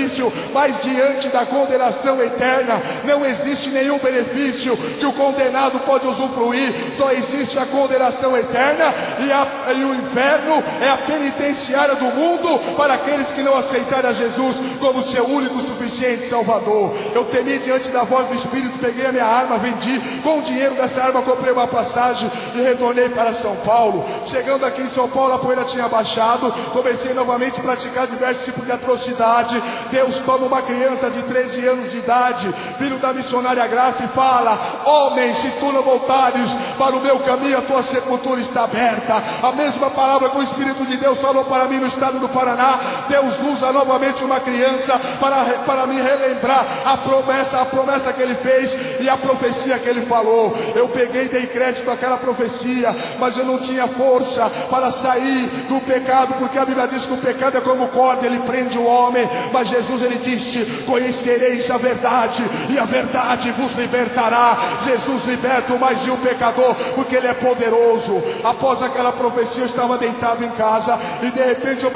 benefício, mas diante da condenação eterna não existe nenhum benefício que o condenado pode usufruir. Só existe a condenação eterna, e o inferno é a penitenciária do mundo para aqueles que não aceitarem a Jesus como seu único suficiente Salvador. Eu temi diante da voz do Espírito, peguei a minha arma, vendi, com o dinheiro dessa arma comprei uma passagem e retornei para São Paulo. Chegando aqui em São Paulo, a poeira tinha baixado, comecei novamente a praticar diversos tipos de atrocidade. Deus toma uma criança de 13 anos de idade, filho da missionária Graça, e fala: homem, se tu não voltares para o meu caminho, a tua sepultura está aberta. A mesma palavra que o Espírito de Deus falou para mim no estado do Paraná, Deus usa novamente uma criança para me relembrar a promessa que ele fez e a profecia que ele falou. Eu peguei e dei crédito àquela profecia, mas eu não tinha força para sair do pecado, porque a Bíblia diz que o pecado é como corda, ele prende o homem. Mas Jesus, ele disse: conhecereis a verdade e a verdade vos libertará. Jesus liberta o mais vil pecador, porque ele é poderoso. Após aquela profecia, eu estava deitado em casa e de repente eu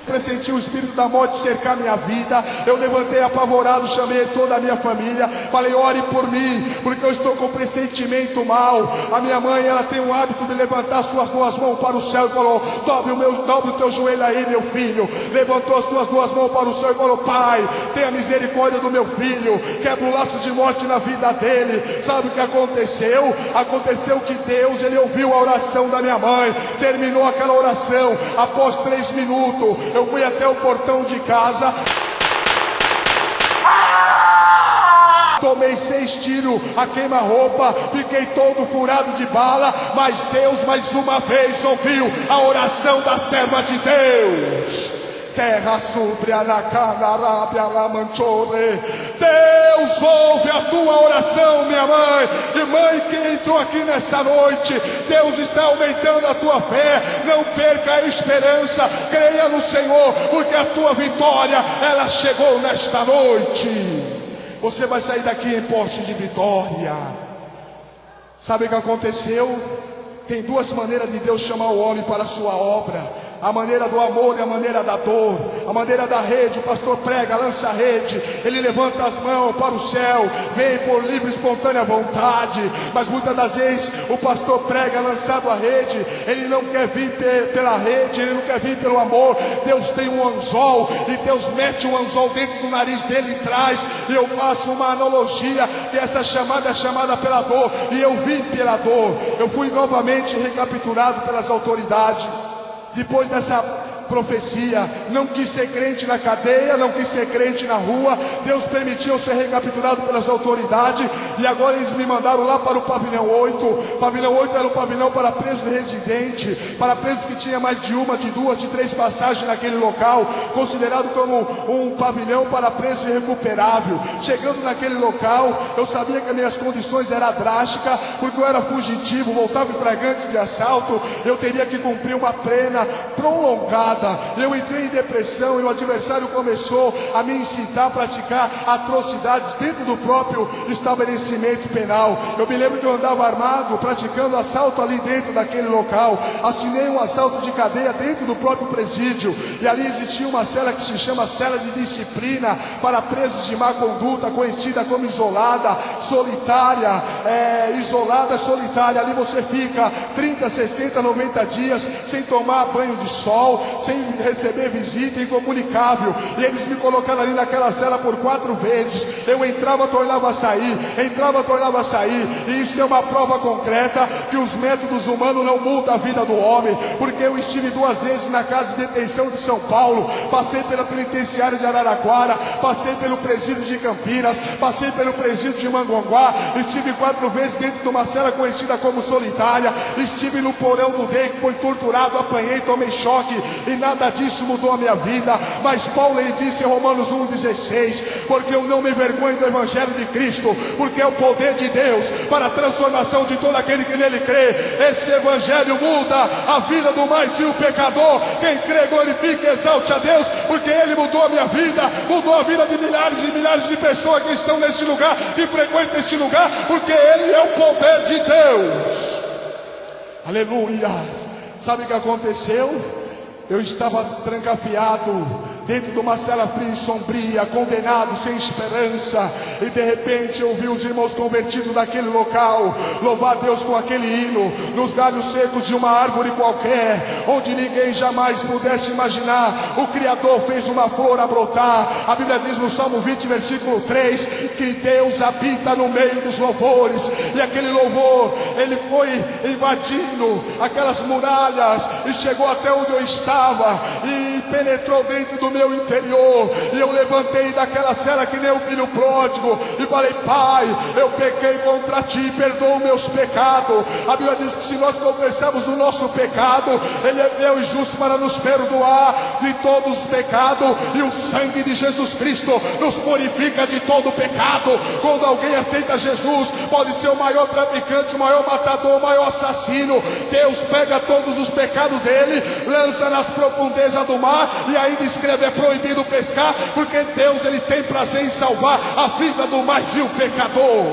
pressenti o espírito da morte cercar minha vida. Eu levantei apavorado, chamei toda a minha família, falei: ore por mim, porque eu estou com pressentimento mal. A minha mãe, ela tem um hábito de levantar suas duas mãos para o céu e falou: dobre o teu joelho aí, meu filho. Levantou as suas duas mãos para o céu e falou: pai, tenha misericórdia do meu filho, quebra o laço de morte na vida dele. Sabe o que aconteceu? Aconteceu que Deus, ele ouviu a oração da minha mãe, terminou aquela oração. Após 3 minutos, eu fui até o portão de casa, tomei 6 tiros a queima-roupa, fiquei todo furado de bala, mas Deus mais uma vez ouviu a oração da serva de Deus. Terra súbria na canarábia la manchore. Deus ouve a tua oração, minha mãe. E mãe que entrou aqui nesta noite, Deus está aumentando a tua fé. Não perca a esperança, creia no Senhor, porque a tua vitória, ela chegou nesta noite. Você vai sair daqui em posse de vitória. Sabe o que aconteceu? Tem 2 maneiras de Deus chamar o homem para a sua obra: a maneira do amor e a maneira da dor. A maneira da rede, o pastor prega, lança a rede, ele levanta as mãos para o céu, vem por livre e espontânea vontade. Mas muitas das vezes o pastor prega lançado a rede, ele não quer vir pela rede, ele não quer vir pelo amor. Deus tem um anzol, e Deus mete um anzol dentro do nariz dele e traz. E eu faço uma analogia, que essa chamada é chamada pela dor, e eu vim pela dor. Eu fui novamente recapturado pelas autoridades. Depois dessa profecia, não quis ser crente na cadeia, não quis ser crente na rua. Deus permitiu eu ser recapturado pelas autoridades, e agora eles me mandaram lá para o pavilhão 8. O pavilhão 8 era um pavilhão para presos residentes, para presos que tinha mais de 1, de 2, de 3 passagens naquele local, considerado como um pavilhão para preso irrecuperável. Chegando naquele local, eu sabia que as minhas condições eram drásticas, porque eu era fugitivo, voltava em flagrante de assalto, eu teria que cumprir uma pena prolongada. Eu entrei em depressão, e o adversário começou a me incitar a praticar atrocidades dentro do próprio estabelecimento penal. Eu me lembro que eu andava armado, praticando assalto ali dentro daquele local. Assinei um assalto de cadeia dentro do próprio presídio, e ali existia uma cela que se chama cela de disciplina para presos de má conduta, conhecida como isolada, solitária. Isolada, solitária. Ali você fica 30, 60, 90 dias sem tomar banho de sol, sem receber visita, incomunicável. E eles me colocaram ali naquela cela por 4 vezes. Eu entrava, tornava a sair, entrava, tornava a sair. E isso é uma prova concreta que os métodos humanos não mudam a vida do homem. Porque eu estive 2 vezes na casa de detenção de São Paulo, passei pela penitenciária de Araraquara, passei pelo presídio de Campinas, passei pelo presídio de Manguanguá, estive 4 vezes dentro de uma cela conhecida como solitária, estive no porão do DEI, que foi torturado, apanhei, tomei choque, e nada disso mudou a minha vida. Mas Paulo, ele disse em Romanos 1,16: porque eu não me envergonho do Evangelho de Cristo, porque é o poder de Deus para a transformação de todo aquele que nele crê. Esse Evangelho muda a vida do mais vil pecador. Quem crê, glorifique e exalte a Deus, porque ele mudou a minha vida, mudou a vida de milhares e milhares de pessoas que estão nesse lugar, que frequentam esse lugar, porque ele é o poder de Deus. Aleluia. Sabe o que aconteceu? Eu estava trancafiado dentro de uma cela fria e sombria, condenado, sem esperança, e de repente eu vi os irmãos convertidos daquele local louvar Deus com aquele hino, nos galhos secos de uma árvore qualquer, onde ninguém jamais pudesse imaginar. O Criador fez uma flor a brotar. A Bíblia diz no Salmo 20, versículo 3, que Deus habita no meio dos louvores, e aquele louvor, ele foi invadindo aquelas muralhas, e chegou até onde eu estava, e penetrou dentro do meu interior, e eu levantei daquela cela que nem o filho pródigo, e falei: Pai, eu pequei contra ti, perdoa meus pecados. A Bíblia diz que se nós confessarmos o nosso pecado, Ele é fiel e justo para nos perdoar de todos os pecados, e o sangue de Jesus Cristo nos purifica de todo pecado. Quando alguém aceita Jesus, pode ser o maior traficante, o maior matador, o maior assassino, Deus pega todos os pecados dele, lança nas profundezas do mar, e ainda escreve: é proibido pescar, porque Deus, ele tem prazer em salvar a vida do mais vil pecador.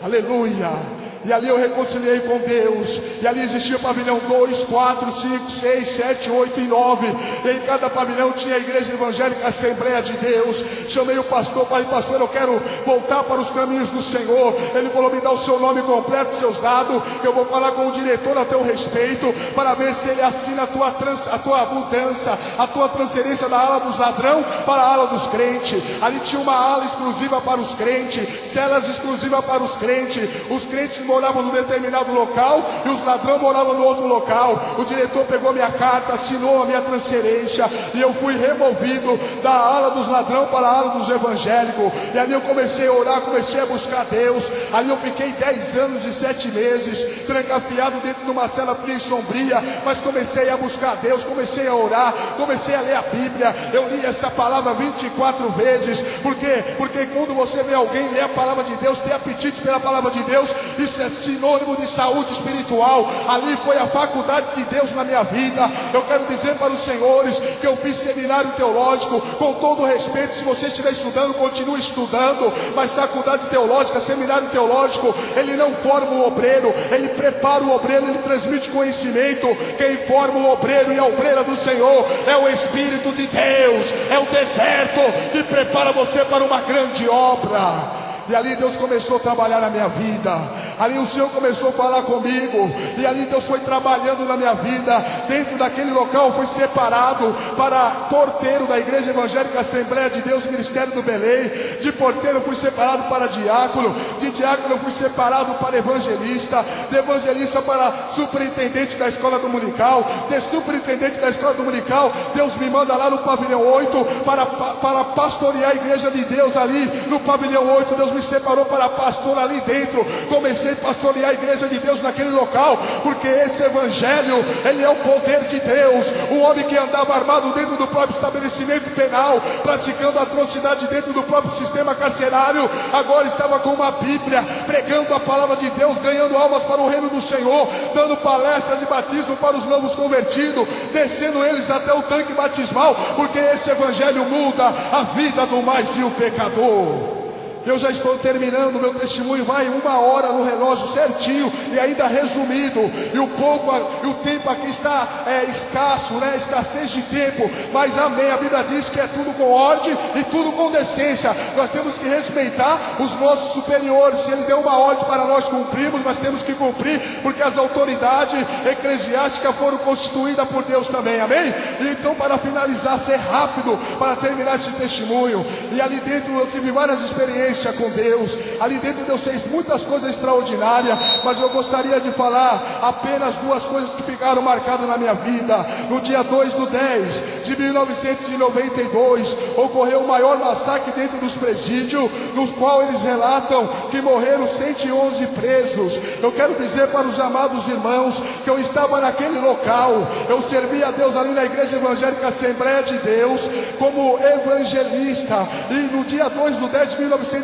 Aleluia. E ali eu reconciliei com Deus, e ali existia o pavilhão 2, 4, 5, 6, 7, 8 e 9, e em cada pavilhão tinha a Igreja Evangélica Assembleia de Deus. Chamei o pastor, falei: pastor, eu quero voltar para os caminhos do Senhor. Ele falou: me dá o seu nome completo, seus dados, eu vou falar com o diretor a teu respeito, para ver se ele assina a tua mudança, a tua transferência da ala dos ladrão para a ala dos crentes. Ali tinha uma ala exclusiva para os crentes, celas exclusivas para os crentes. Os crentes moravam num determinado local e os ladrões moravam no outro local. O diretor pegou minha carta, assinou a minha transferência, e eu fui removido da ala dos ladrões para a ala dos evangélicos. E ali eu comecei a orar, comecei a buscar Deus. Ali eu fiquei 10 anos e 7 meses trancafiado dentro de uma cela fria e sombria, mas comecei a buscar Deus, comecei a orar, comecei a ler a Bíblia. Eu li essa palavra 24 vezes. Por quê? Porque quando você vê alguém ler a palavra de Deus, ter apetite pela palavra de Deus, isso é sinônimo de saúde espiritual. Ali foi a faculdade de Deus na minha vida. Eu quero dizer para os senhores que eu fiz seminário teológico. Com todo respeito, se você estiver estudando, continue estudando, mas faculdade teológica, seminário teológico, ele não forma o obreiro, ele prepara o obreiro, ele transmite conhecimento. Quem forma o obreiro e a obreira do Senhor é o Espírito de Deus, é o deserto que prepara você para uma grande obra. E ali Deus começou a trabalhar na minha vida. Ali o Senhor começou a falar comigo. E ali Deus foi trabalhando na minha vida. Dentro daquele local eu fui separado para porteiro da Igreja Evangélica Assembleia de Deus, Ministério do Belém. De porteiro eu fui separado para diácono. De diácono eu fui separado para evangelista. De evangelista para superintendente da escola dominical. De superintendente da escola dominical, Deus me manda lá no pavilhão 8 para pastorear a Igreja de Deus ali no pavilhão 8. Deus me separou para pastor ali dentro. Comecei a pastorear a Igreja de Deus naquele local, porque esse evangelho, ele é o poder de Deus. Um homem que andava armado dentro do próprio estabelecimento penal, praticando atrocidade dentro do próprio sistema carcerário, agora estava com uma Bíblia, pregando a palavra de Deus, ganhando almas para o reino do Senhor, dando palestra de batismo para os novos convertidos, descendo eles até o tanque batismal, porque esse evangelho muda a vida do mais vil pecador. Eu já estou terminando, meu testemunho vai 1 hora no relógio certinho e ainda resumido, e o tempo aqui está escasso, né? Escassez de tempo, mas amém, a Bíblia diz que é tudo com ordem e tudo com decência. Nós temos que respeitar os nossos superiores. Se ele deu uma ordem para nós cumprirmos, nós temos que cumprir, porque as autoridades eclesiásticas foram constituídas por Deus também, amém? E então, para finalizar, ser rápido, para terminar esse testemunho, e ali dentro eu tive várias experiências com Deus. Ali dentro Deus fez muitas coisas extraordinárias, mas eu gostaria de falar apenas 2 coisas que ficaram marcadas na minha vida. No dia 2/10 de 1992 ocorreu o maior massacre dentro dos presídios, no qual eles relatam que morreram 111 presos. Eu quero dizer para os amados irmãos que eu estava naquele local, eu servia a Deus ali na Igreja Evangélica Assembleia de Deus como evangelista, e no dia 2/10 de 1992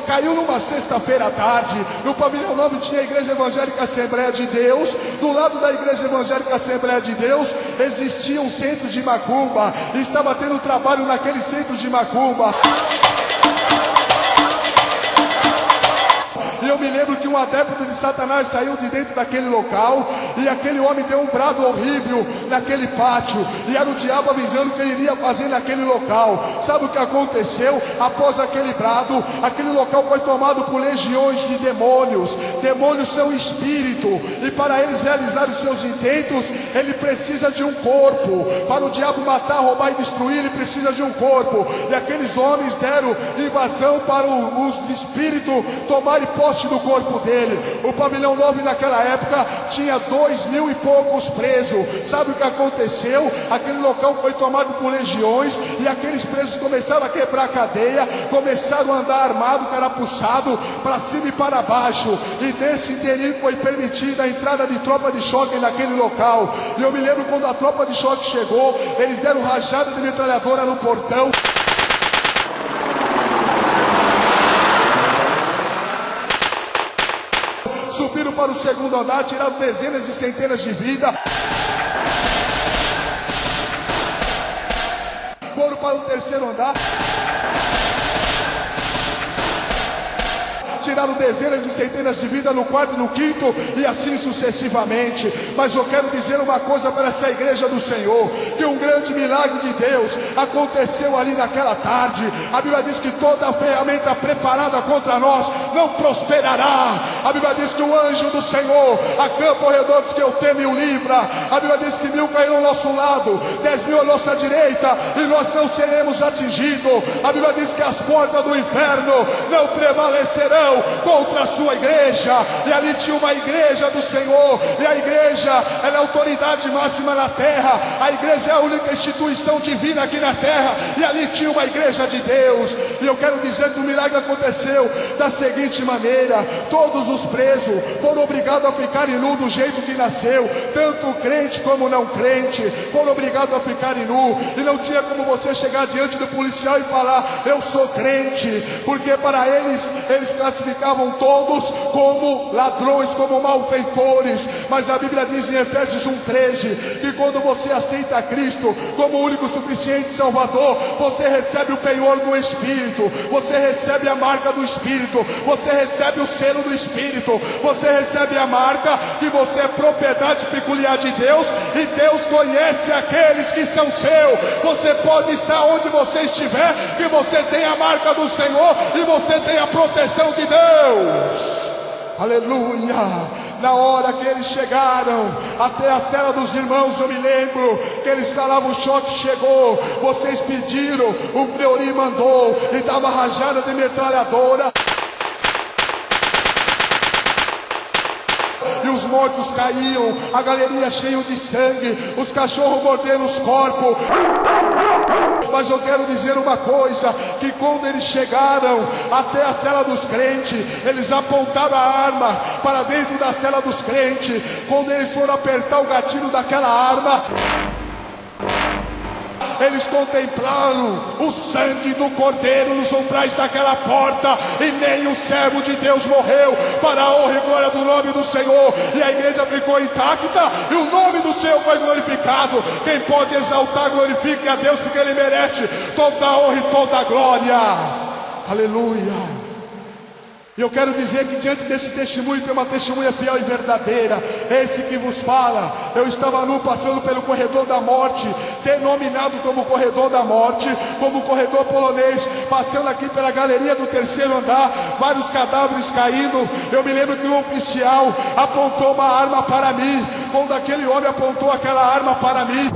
caiu numa sexta-feira à tarde. No pavilhão 9 tinha a Igreja Evangélica Assembleia de Deus. Do lado da Igreja Evangélica Assembleia de Deus existia um centro de macumba, e estava tendo trabalho naquele centro de macumba. E eu me lembro que um adepto de Satanás saiu de dentro daquele local, e aquele homem deu um brado horrível naquele pátio, e era o diabo avisando o que ele iria fazer naquele local. Sabe o que aconteceu? Após aquele brado, aquele local foi tomado por legiões de demônios. Demônios são espírito, e para eles realizarem seus intentos, ele precisa de um corpo. Para o diabo matar, roubar e destruir, ele precisa de um corpo. E aqueles homens deram invasão para os espíritos tomarem posse do corpo dele. O pavilhão 9 naquela época tinha 2.000 e poucos presos. Sabe o que aconteceu? Aquele local foi tomado por legiões, e aqueles presos começaram a quebrar a cadeia, começaram a andar armado, carapuçado, para cima e para baixo, e nesse interim foi permitida a entrada de tropa de choque naquele local. E eu me lembro quando a tropa de choque chegou, eles deram rajada de metralhadora no portão, subiram para o segundo andar, tiraram dezenas e centenas de vidas, foram para o terceiro andar, tiraram dezenas e centenas de vidas no quarto e no quinto, e assim sucessivamente. Mas eu quero dizer uma coisa para essa igreja do Senhor, que um grande milagre de Deus aconteceu ali naquela tarde. A Bíblia diz que toda a ferramenta preparada contra nós não prosperará. A Bíblia diz que o anjo do Senhor acampa ao redor dos que eu temo e o livra. A Bíblia diz que 1.000 cairão ao nosso lado, 10.000 à nossa direita, e nós não seremos atingidos. A Bíblia diz que as portas do inferno não prevalecerão contra a sua igreja. E ali tinha uma igreja do Senhor, e a igreja, ela é a autoridade máxima na terra. A igreja é a única instituição divina aqui na terra, e ali tinha uma igreja de Deus. E eu quero dizer que o milagre aconteceu da seguinte maneira: todos os presos foram obrigados a ficarem nu do jeito que nasceu, tanto crente como não crente foram obrigados a ficarem nu, e não tinha como você chegar diante do policial e falar: eu sou crente, porque para eles classificavam todos como ladrões, como malfeitores. Mas a Bíblia diz em Efésios 1:13 que quando você aceita Cristo como o único suficiente Salvador, você recebe o penhor do Espírito, você recebe a marca do Espírito, você recebe o selo do Espírito, você recebe a marca que você é propriedade peculiar de Deus, e Deus conhece aqueles que são seus. Você pode estar onde você estiver, que você tem a marca do Senhor e você tem a proteção de Deus. Aleluia. Na hora que eles chegaram até a cela dos irmãos, eu me lembro que eles falavam: o choque chegou, vocês pediram, o Priori mandou, e dava rajada de metralhadora, e os mortos caíam, a galeria cheia de sangue, os cachorros mordendo os corpos. Mas eu quero dizer uma coisa, que quando eles chegaram até a cela dos crentes, eles apontaram a arma para dentro da cela dos crentes. Quando eles foram apertar o gatilho daquela arma, eles contemplaram o sangue do Cordeiro nos umbrais daquela porta, e nem o servo de Deus morreu, para a honra e glória do nome do Senhor. E a igreja ficou intacta, e o nome do Senhor foi glorificado. Quem pode exaltar, glorifique a Deus, porque Ele merece toda a honra e toda a glória. Aleluia. E eu quero dizer que diante desse testemunho tem uma testemunha fiel e verdadeira. Esse que vos fala, eu estava nu passando pelo corredor da morte, denominado como corredor da morte, como corredor polonês, passando aqui pela galeria do terceiro andar, vários cadáveres caindo. Eu me lembro que um oficial apontou uma arma para mim. Quando aquele homem apontou aquela arma para mim,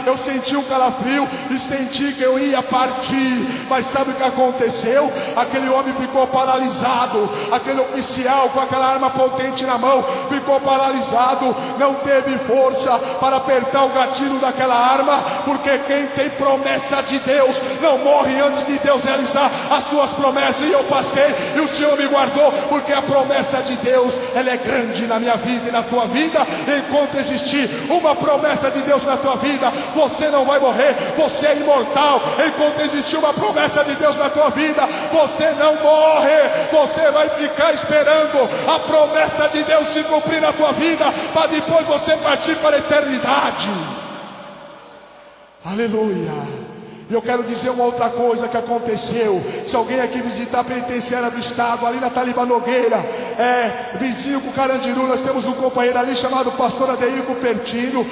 eu senti um calafrio e senti que eu ia partir. Mas sabe o que aconteceu? Aquele homem ficou paralisado. Aquele oficial com aquela arma potente na mão ficou paralisado. Não teve força para apertar o gatilho daquela arma, porque quem tem promessa de Deus não morre antes de Deus realizar as suas promessas. E eu passei, e o Senhor me guardou, porque a promessa de Deus, ela é grande na minha vida e na tua vida. Enquanto existir uma promessa de Deus na tua vida, você não vai morrer, você é imortal. Enquanto existir uma promessa de Deus na tua vida, você não morre, você vai ficar esperando a promessa de Deus se cumprir na tua vida, para depois você partir para a eternidade. Aleluia. E eu quero dizer uma outra coisa que aconteceu. Se alguém aqui visitar a penitenciária do estado, ali na Taliba Nogueira, vizinho com Carandiru, nós temos um companheiro ali chamado pastor Adeilco Pertino.